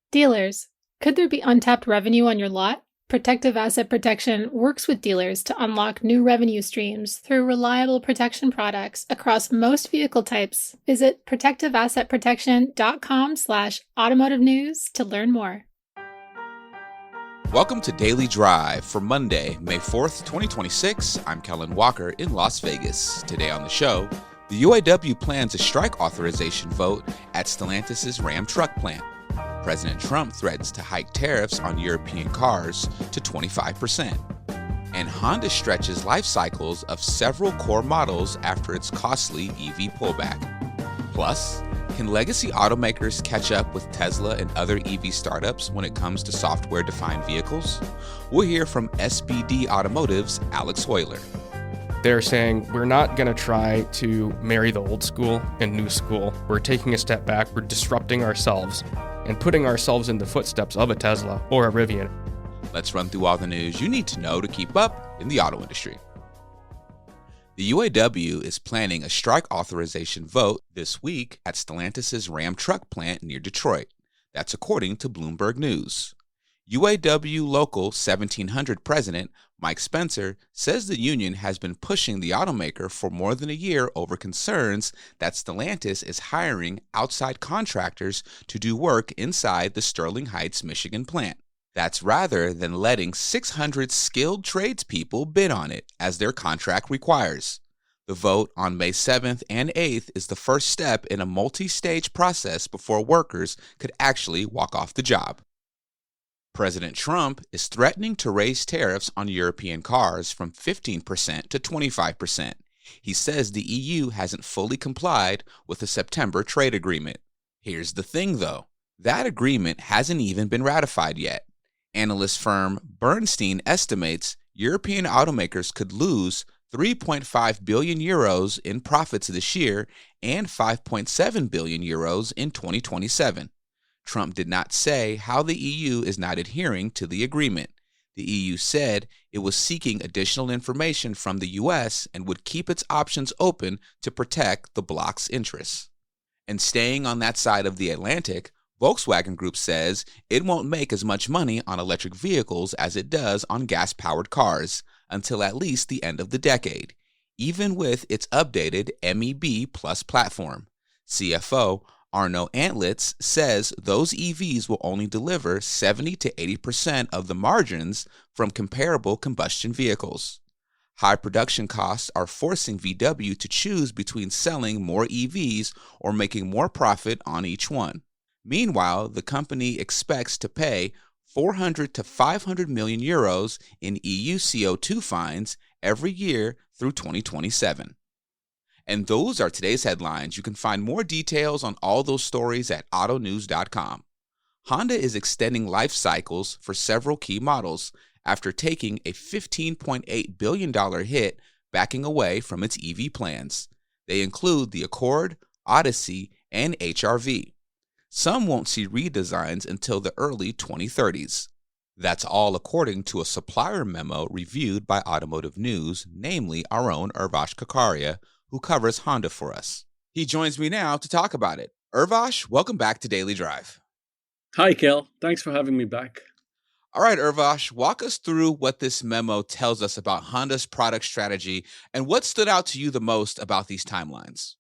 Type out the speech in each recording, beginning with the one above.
Dealers. Could there be untapped revenue on your lot? Protective Asset Protection works with dealers to unlock new revenue streams through reliable protection products across most vehicle types. Visit protectiveassetprotection.com/automotive news to learn more. Welcome to Daily Drive for Monday, May 4th, 2026. I'm Kellen Walker in Las Vegas. Today on the show, the UAW plans a strike authorization vote at Stellantis' Ram truck plant. President Trump threatens to hike tariffs on European cars to 25%. And Honda stretches life cycles of several core models after its costly EV pullback. Plus, can legacy automakers catch up with Tesla and other EV startups when it comes to software-defined vehicles? We'll hear from SBD Automotive's Alex Hoyler. They're saying we're not going to try to marry the old school and new school. We're taking a step back, we're disrupting ourselves and putting ourselves in the footsteps of a Tesla or a Rivian. Let's run through all the news you need to know to keep up in the auto industry. The UAW is planning a strike authorization vote this week at Stellantis' Ram truck plant near Detroit. That's according to Bloomberg News. UAW Local 1700 President Mike Spencer says the union has been pushing the automaker for more than a year over concerns that Stellantis is hiring outside contractors to do work inside the Sterling Heights, Michigan plant. That's rather than letting 600 skilled tradespeople bid on it, as their contract requires. The vote on May 7th and 8th is the first step in a multi-stage process before workers could actually walk off the job. President Trump is threatening to raise tariffs on European cars from 15% to 25%. He says the EU hasn't fully complied with the September trade agreement. Here's the thing, though. That agreement hasn't even been ratified yet. Analyst firm Bernstein estimates European automakers could lose 3.5 billion euros in profits this year and 5.7 billion euros in 2027. Trump did not say how the EU is not adhering to the agreement. The EU said it was seeking additional information from the US and would keep its options open to protect the bloc's interests. And staying on that side of the Atlantic, Volkswagen Group says it won't make as much money on electric vehicles as it does on gas-powered cars until at least the end of the decade, even with its updated MEB Plus platform. CFO Arno Antlitz says those EVs will only deliver 70 to 80% of the margins from comparable combustion vehicles. High production costs are forcing VW to choose between selling more EVs or making more profit on each one. Meanwhile, the company expects to pay 400 to 500 million euros in EU CO2 fines every year through 2027. And those are today's headlines. You can find more details on all those stories at autonews.com. Honda is extending life cycles for several key models after taking a $15.8 billion hit backing away from its EV plans. They include the Accord, Odyssey, and HR-V. Some won't see redesigns until the early 2030s. That's all according to a supplier memo reviewed by Automotive News, namely our own Urvash Kakaria, who covers Honda for us. He joins me now to talk about it. Urvash, welcome back to Daily Drive. Hi, Kel. Thanks for having me back. All right, Urvash, walk us through what this memo tells us about Honda's product strategy and what stood out to you the most about these timelines.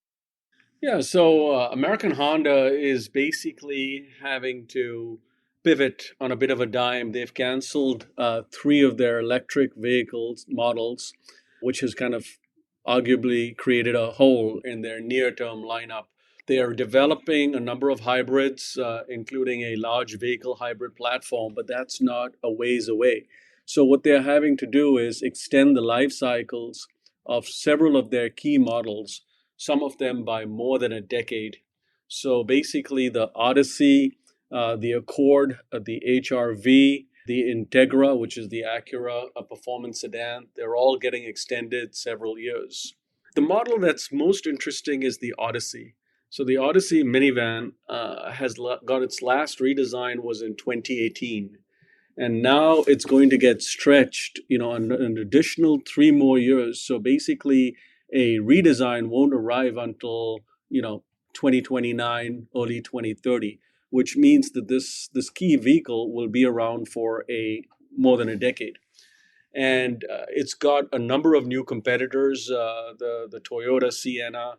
Yeah, so American Honda is basically having to pivot on a bit of a dime. They've canceled 3 of their electric vehicles models, which has kind of arguably created a hole in their near-term lineup. They are developing a number of hybrids, including a large vehicle hybrid platform, but that's not a ways away. So what they're having to do is extend the life cycles of several of their key models, some of them by more than a decade. So basically the Odyssey, the Accord, the HR-V, the Integra, which is the Acura, a performance sedan, they're all getting extended several years. The model that's most interesting is the Odyssey. So the Odyssey minivan has got its last redesign was in 2018. And now it's going to get stretched, an additional 3 more years. So basically a redesign won't arrive until, 2029, early 2030. which means that this key vehicle will be around for more than a decade. And it's got a number of new competitors. The Toyota Sienna,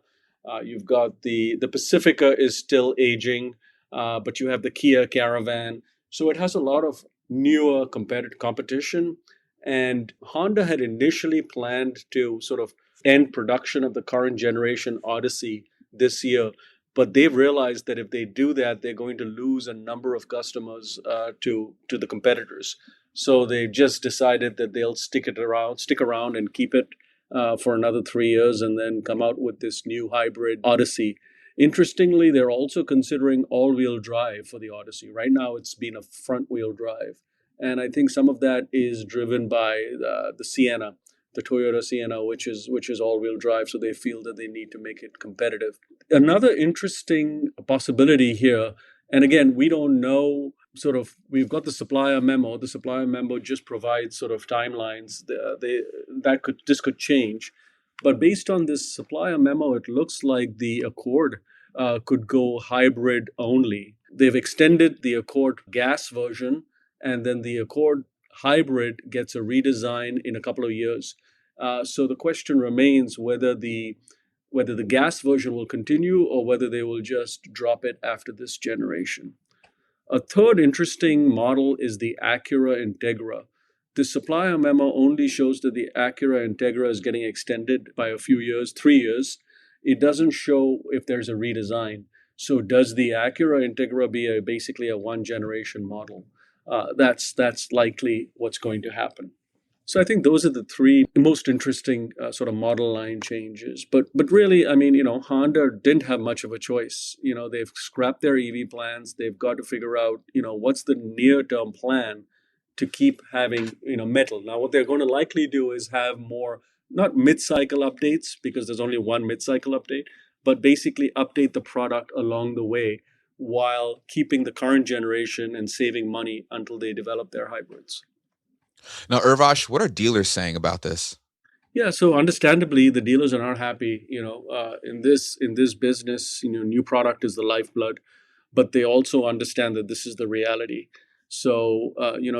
you've got the Pacifica is still aging, but you have the Kia Caravan. So it has a lot of newer competition. And Honda had initially planned to sort of end production of the current generation Odyssey this year, but they've realized that if they do that, they're going to lose a number of customers to the competitors. So they've just decided that they'll stick around and keep it for another 3 years and then come out with this new hybrid Odyssey. Interestingly, they're also considering all-wheel drive for the Odyssey. Right now, it's been a front-wheel drive. And I think some of that is driven by the Sienna, the Toyota Sienna, which is all-wheel drive. So they feel that they need to make it competitive. Another interesting possibility here, and again, we don't know we've got the supplier memo. The supplier memo just provides sort of timelines. This could change. But based on this supplier memo, it looks like the Accord could go hybrid only. They've extended the Accord gas version, and then the Accord hybrid gets a redesign in a couple of years. So the question remains whether the gas version will continue or whether they will just drop it after this generation. A third interesting model is the Acura Integra. The supplier memo only shows that the Acura Integra is getting extended by a few years, 3 years. It doesn't show if there's a redesign. So does the Acura Integra be basically a one-generation model? That's likely what's going to happen. So I think those are the three most interesting sort of model line changes. But really, I mean, Honda didn't have much of a choice. They've scrapped their EV plans. They've got to figure out, what's the near-term plan to keep having, metal. Now, what they're going to likely do is have more, not mid-cycle updates, because there's only one mid-cycle update, but basically update the product along the way while keeping the current generation and saving money until they develop their hybrids. Now, Urvash, what are dealers saying about this? Yeah, so understandably, the dealers are not happy. In this business, new product is the lifeblood, but they also understand that this is the reality. So,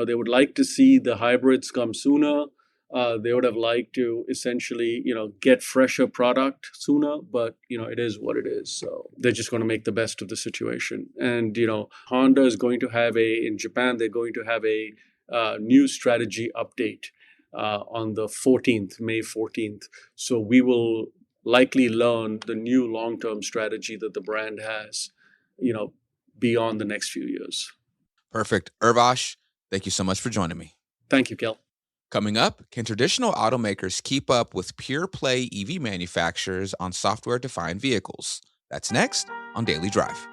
they would like to see the hybrids come sooner. They would have liked to essentially, get fresher product sooner, but, it is what it is. So they're just going to make the best of the situation. And, Honda is going to have in Japan, they're going to have a new strategy update on the 14th, May 14th. So we will likely learn the new long-term strategy that the brand has, beyond the next few years. Perfect. Urvash, thank you so much for joining me. Thank you, Kel. Coming up, can traditional automakers keep up with pure-play EV manufacturers on software-defined vehicles? That's next on Daily Drive.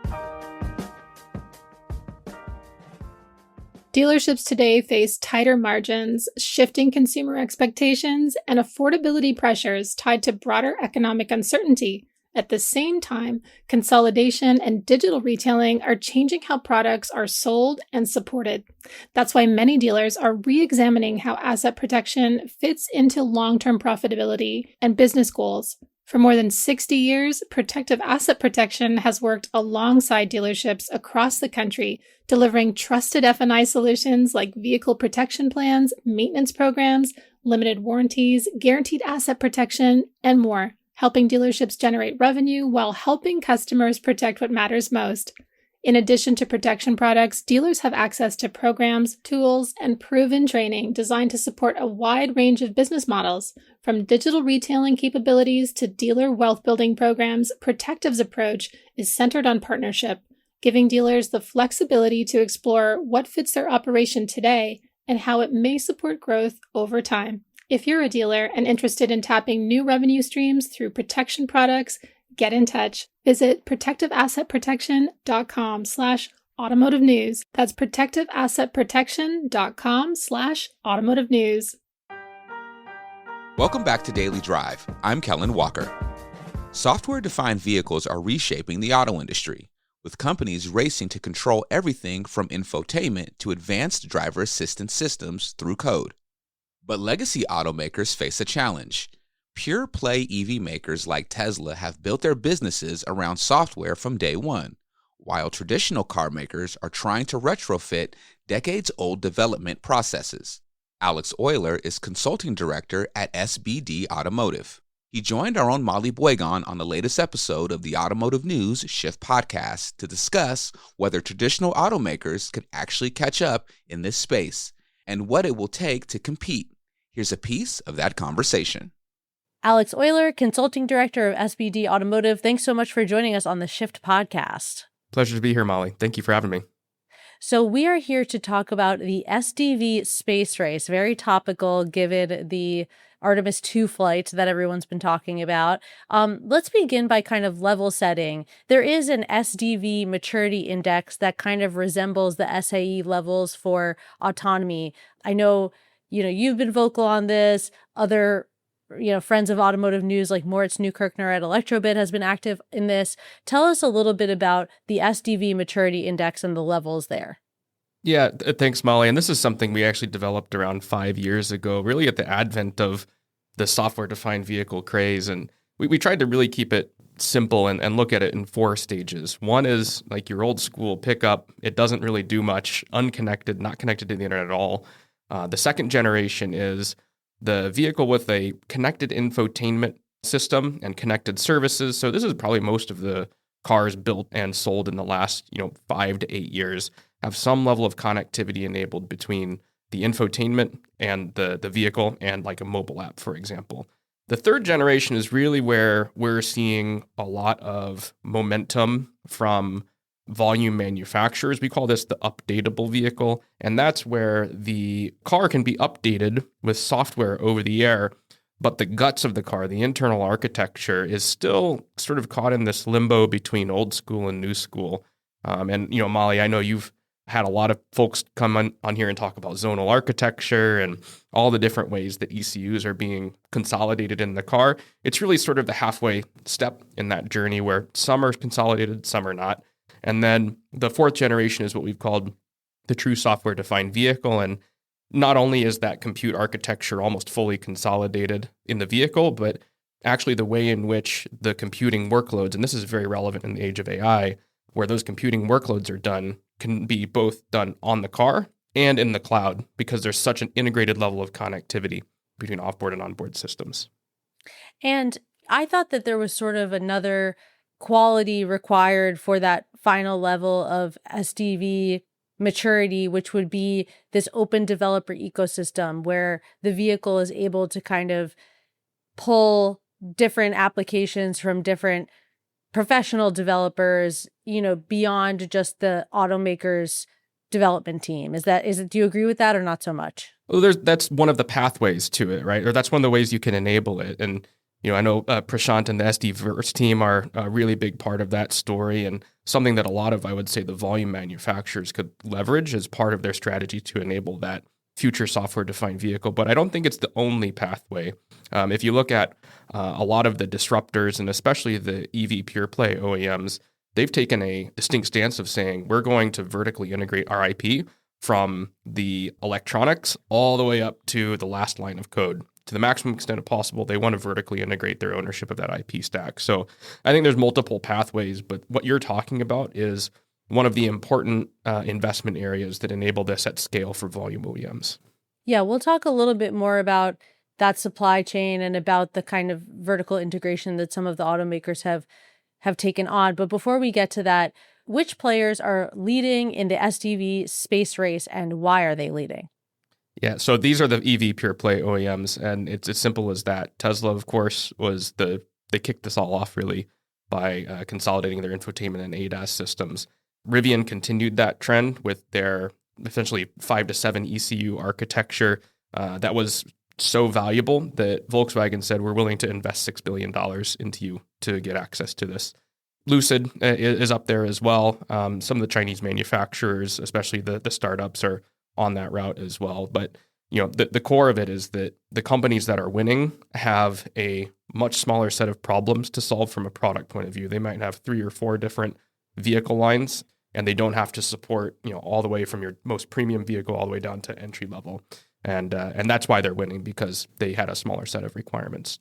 Dealerships today face tighter margins, shifting consumer expectations, and affordability pressures tied to broader economic uncertainty. At the same time, consolidation and digital retailing are changing how products are sold and supported. That's why many dealers are re-examining how asset protection fits into long-term profitability and business goals. For more than 60 years, Protective Asset Protection has worked alongside dealerships across the country, delivering trusted F&I solutions like vehicle protection plans, maintenance programs, limited warranties, guaranteed asset protection, and more, helping dealerships generate revenue while helping customers protect what matters most. In addition to protection products, dealers have access to programs, tools, and proven training designed to support a wide range of business models. From digital retailing capabilities to dealer wealth building programs, Protective's approach is centered on partnership, giving dealers the flexibility to explore what fits their operation today and how it may support growth over time. If you're a dealer and interested in tapping new revenue streams through protection products, get in touch. Visit protectiveassetprotection.com/automotive news. That's protectiveassetprotection.com/automotive news. Welcome back to Daily Drive. I'm Kellen Walker. Software-defined vehicles are reshaping the auto industry, with companies racing to control everything from infotainment to advanced driver assistance systems through code. But legacy automakers face a challenge. Pure-play EV makers like Tesla have built their businesses around software from day one. while traditional car makers are trying to retrofit decades-old development processes. Alex Euler is consulting director at SBD Automotive. He joined our own Molly Boygon on the latest episode of the Automotive News Shift podcast to discuss whether traditional automakers can actually catch up in this space and what it will take to compete. Here's a piece of that conversation. Alex Euler, consulting director of SBD Automotive, thanks so much for joining us on the Shift podcast. Pleasure to be here, Molly. Thank you for having me. So we are here to talk about the SDV space race, very topical given the Artemis 2 flight that everyone's been talking about. Let's begin by kind of level setting. There is an SDV maturity index that kind of resembles the SAE levels for autonomy. I know, you've been vocal on this. Other friends of automotive news like Moritz Neukirchner at Electrobit has been active in this. Tell us a little bit about the SDV maturity index and the levels there. Yeah, thanks, Molly. And this is something we actually developed around 5 years ago, really at the advent of the software-defined vehicle craze. And we tried to really keep it simple and look at it in 4 stages. One is like your old school pickup. It doesn't really do much, unconnected, not connected to the internet at all. The second generation is the vehicle with a connected infotainment system and connected services. So this is probably most of the cars built and sold in the last 5 to 8 years have some level of connectivity enabled between the infotainment and the vehicle and like a mobile app, for example. The third generation is really where we're seeing a lot of momentum from volume manufacturers. We call this the updatable vehicle. And that's where the car can be updated with software over the air, but the guts of the car, the internal architecture, is still sort of caught in this limbo between old school and new school. Molly, I know you've had a lot of folks come on here and talk about zonal architecture and all the different ways that ECUs are being consolidated in the car. It's really sort of the halfway step in that journey where some are consolidated, some are not. And then the fourth generation is what we've called the true software-defined vehicle. And not only is that compute architecture almost fully consolidated in the vehicle, but actually the way in which the computing workloads, and this is very relevant in the age of AI, where those computing workloads are done, can be both done on the car and in the cloud because there's such an integrated level of connectivity between offboard and onboard systems. And I thought that there was sort of another quality required for that final level of SDV maturity, which would be this open developer ecosystem where the vehicle is able to kind of pull different applications from different professional developers, beyond just the automaker's development team. Do you agree with that or not so much? Well, that's one of the pathways to it, right? Or that's one of the ways you can enable it. And, I know Prashant and the SD-Verse team are a really big part of that story and something that a lot of, I would say, the volume manufacturers could leverage as part of their strategy to enable that future software-defined vehicle. But I don't think it's the only pathway. If you look at a lot of the disruptors and especially the EV pure play OEMs, they've taken a distinct stance of saying, we're going to vertically integrate our IP from the electronics all the way up to the last line of code. To the maximum extent possible, they want to vertically integrate their ownership of that IP stack. So I think there's multiple pathways, but what you're talking about is one of the important investment areas that enable this at scale for volume OEMs. Yeah, we'll talk a little bit more about that supply chain and about the kind of vertical integration that some of the automakers have taken on. But before we get to that, which players are leading in the SDV space race and why are they leading? Yeah, so these are the EV pure play OEMs, and it's as simple as that. Tesla, of course, they kicked this all off really by consolidating their infotainment and ADAS systems. Rivian continued that trend with their essentially 5 to 7 ECU architecture that was so valuable that Volkswagen said, we're willing to invest $6 billion into you to get access to this. Lucid is up there as well. Some of the Chinese manufacturers, especially the startups, are on that route as well. But the core of it is that the companies that are winning have a much smaller set of problems to solve from a product point of view. They might have 3 or 4 different vehicle lines, and they don't have to support all the way from your most premium vehicle all the way down to entry level. And that's why they're winning, because they had a smaller set of requirements.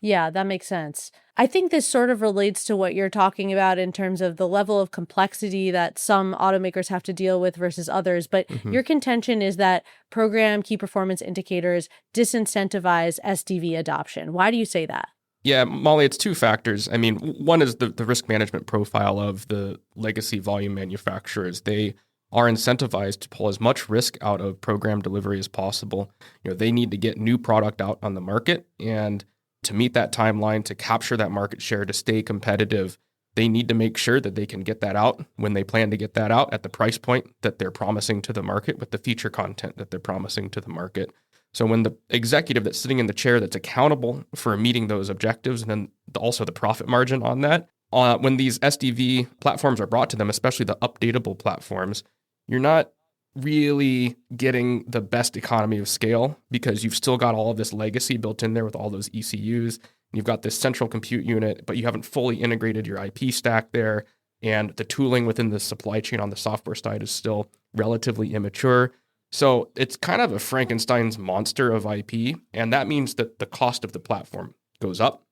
Yeah, that makes sense. I think this sort of relates to what you're talking about in terms of the level of complexity that some automakers have to deal with versus others. But Mhm. your contention is that program key performance indicators disincentivize SDV adoption. Why do you say that? Yeah, Molly, it's two factors. I mean, one is the risk management profile of the legacy volume manufacturers. They are incentivized to pull as much risk out of program delivery as possible. They need to get new product out on the market, and to meet that timeline, to capture that market share, to stay competitive, they need to make sure that they can get that out when they plan to get that out at the price point that they're promising to the market with the feature content that they're promising to the market. So when the executive that's sitting in the chair that's accountable for meeting those objectives and then also the profit margin on that, when these SDV platforms are brought to them, especially the updatable platforms, you're not really getting the best economy of scale because you've still got all of this legacy built in there with all those ECUs. You've got this central compute unit, but you haven't fully integrated your IP stack there. And the tooling within the supply chain on the software side is still relatively immature. So it's kind of a Frankenstein's monster of IP. And that means that the cost of the platform goes up,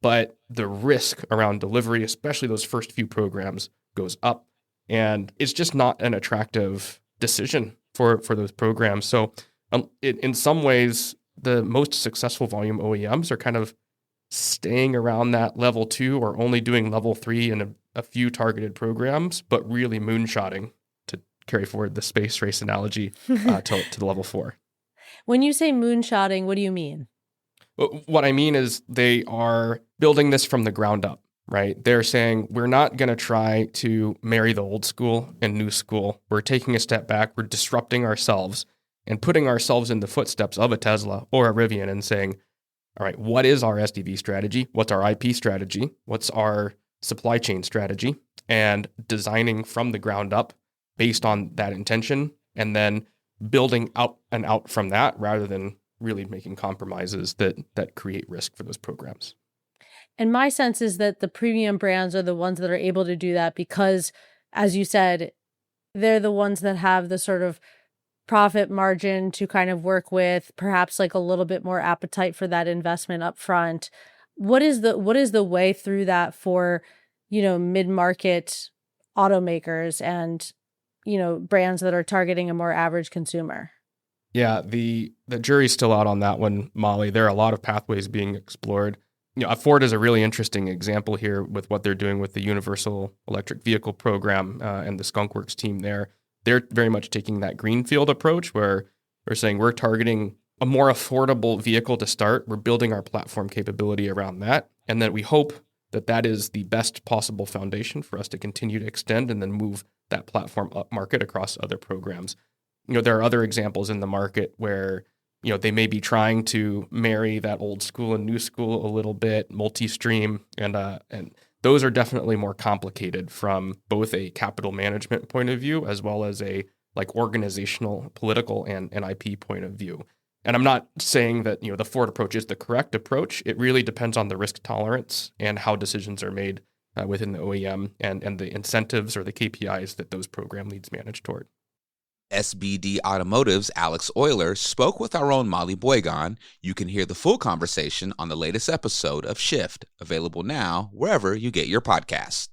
but the risk around delivery, especially those first few programs, goes up. And it's just not an attractive decision for those programs. So in some ways, the most successful volume OEMs are kind of staying around that level 2 or only doing level 3 in a few targeted programs, but really moonshotting, to carry forward the space race analogy, to the level 4. When you say moonshotting, what do you mean? What I mean is they are building this from the ground up. Right? They're saying, we're not going to try to marry the old school and new school. We're taking a step back. We're disrupting ourselves and putting ourselves in the footsteps of a Tesla or a Rivian and saying, all right, what is our SDV strategy? What's our IP strategy? What's our supply chain strategy? And designing from the ground up based on that intention and then building out and out from that rather than really making compromises that create risk for those programs. And my sense is that the premium brands are the ones that are able to do that because, as you said, they're the ones that have the sort of profit margin to kind of work with, perhaps like a little bit more appetite for that investment up front. What is the way through that for, mid-market automakers and, brands that are targeting a more average consumer? Yeah, the jury's still out on that one, Molly. There are a lot of pathways being explored. Ford is a really interesting example here with what they're doing with the Universal Electric Vehicle program and the Skunk Works team there. They're very much taking that greenfield approach where we're saying we're targeting a more affordable vehicle to start. We're building our platform capability around that. And then we hope that that is the best possible foundation for us to continue to extend and then move that platform up market across other programs. There are other examples in the market where they may be trying to marry that old school and new school a little bit, multi-stream, and those are definitely more complicated from both a capital management point of view as well as a organizational, political, and IP point of view. And I'm not saying that the Ford approach is the correct approach. It really depends on the risk tolerance and how decisions are made within the OEM and the incentives or the KPIs that those program leads manage toward. SBD Automotive's Alex Euler spoke with our own Molly Boygan. You can hear the full conversation on the latest episode of Shift, available now wherever you get your podcasts.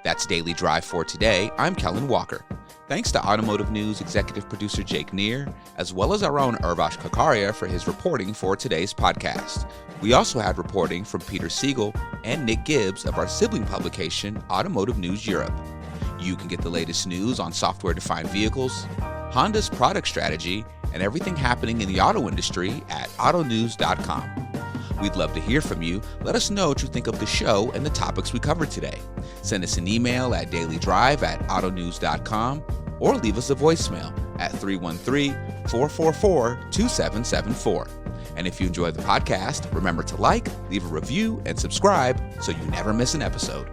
That's Daily Drive for today. I'm Kellen Walker. Thanks to Automotive News executive producer Jake Neer, as well as our own Urvash Kakaria for his reporting for today's podcast. We also had reporting from Peter Siegel and Nick Gibbs of our sibling publication, Automotive News Europe. You can get the latest news on software-defined vehicles, Honda's product strategy, and everything happening in the auto industry at autonews.com. We'd love to hear from you. Let us know what you think of the show and the topics we covered today. Send us an email at dailydrive@autonews.com or leave us a voicemail at 313-444-2774. And if you enjoy the podcast, remember to like, leave a review, and subscribe so you never miss an episode.